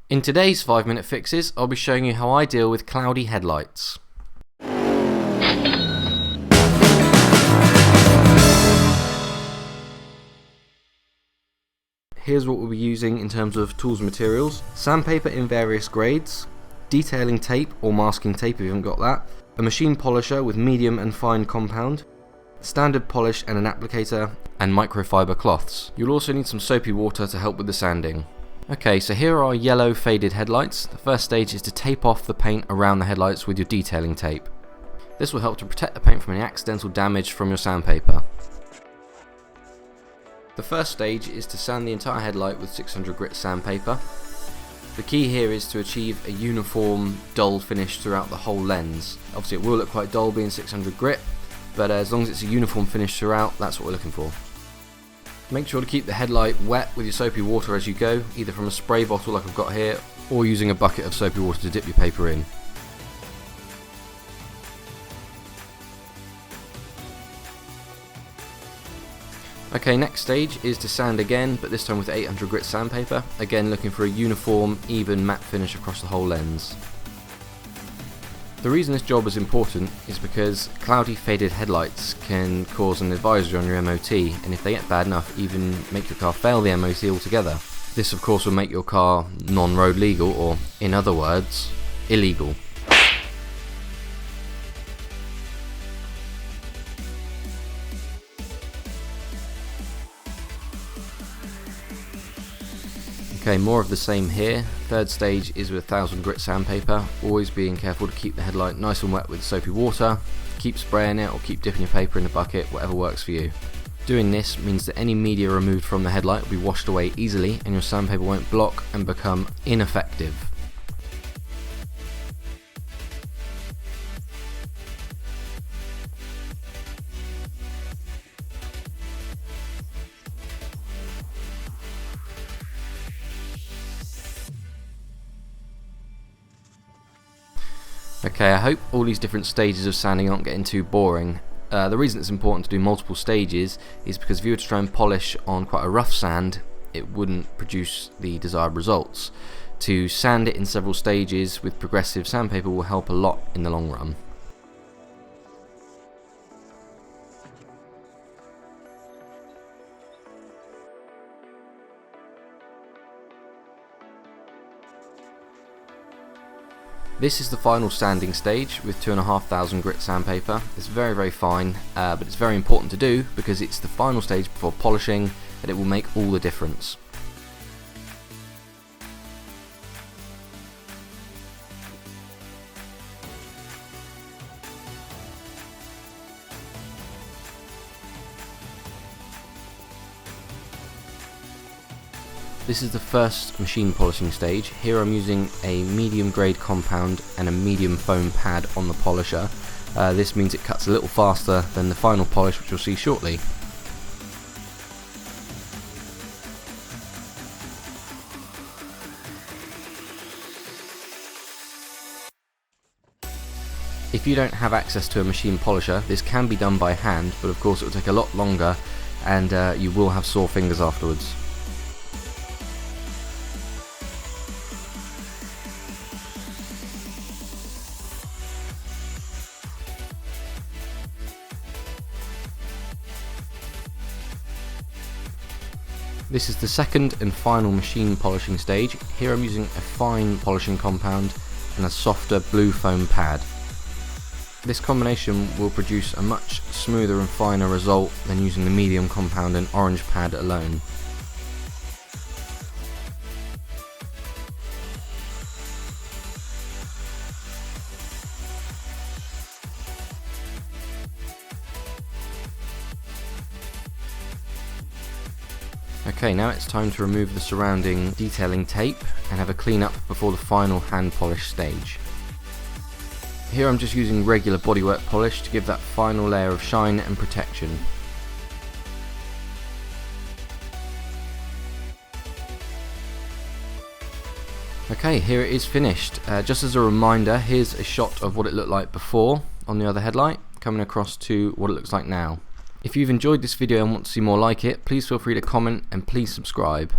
In today's 5-minute fixes, I'll be showing you how I deal with cloudy headlights. Here's what we'll be using in terms of tools and materials: sandpaper in various grades, detailing tape or masking tape if you haven't got that, a machine polisher with medium and fine compound, standard polish and an applicator, and microfiber cloths. You'll also need some soapy water to help with the sanding. Okay, so here are our yellow faded headlights. The first stage is to tape off the paint around the headlights with your detailing tape. This will help to protect the paint from any accidental damage from your sandpaper. The first stage is to sand the entire headlight with 600 grit sandpaper. The key here is to achieve a uniform dull finish throughout the whole lens. Obviously it will look quite dull being 600 grit, but as long as it's a uniform finish throughout, that's what we're looking for. Make sure to keep the headlight wet with your soapy water as you go, either from a spray bottle like I've got here, or using a bucket of soapy water to dip your paper in. Okay, next stage is to sand again, but this time with 800 grit sandpaper, again looking for a uniform, even matte finish across the whole lens. The reason this job is important is because cloudy faded headlights can cause an advisory on your MOT, and if they get bad enough, even make your car fail the MOT altogether. This of course will make your car non-road legal, or in other words, illegal. Okay, more of the same here. Third stage is with 1000 grit sandpaper, always being careful to keep the headlight nice and wet with soapy water. Keep spraying it or keep dipping your paper in the bucket, whatever works for you. Doing this means that any media removed from the headlight will be washed away easily and your sandpaper won't block and become ineffective. Okay, I hope all these different stages of sanding aren't getting too boring. The reason it's important to do multiple stages is because if you were to try and polish on quite a rough sand, it wouldn't produce the desired results. To sand it in several stages with progressive sandpaper will help a lot in the long run. This is the final sanding stage with 2500 grit sandpaper. It's very fine, but it's very important to do because it's the final stage before polishing and it will make all the difference. This is the first machine polishing stage. Here I'm using a medium grade compound and a medium foam pad on the polisher. This means it cuts a little faster than the final polish, which you'll see shortly. If you don't have access to a machine polisher, this can be done by hand, but of course it will take a lot longer and you will have sore fingers afterwards. This is the second and final machine polishing stage. Here I'm using a fine polishing compound and a softer blue foam pad. This combination will produce a much smoother and finer result than using the medium compound and orange pad alone. Okay, now it's time to remove the surrounding detailing tape and have a clean up before the final hand polish stage. Here I'm just using regular bodywork polish to give that final layer of shine and protection. Okay, here it is finished. Just as a reminder, here's a shot of what it looked like before on the other headlight, coming across to what it looks like now. If you've enjoyed this video and want to see more like it, please feel free to comment and please subscribe.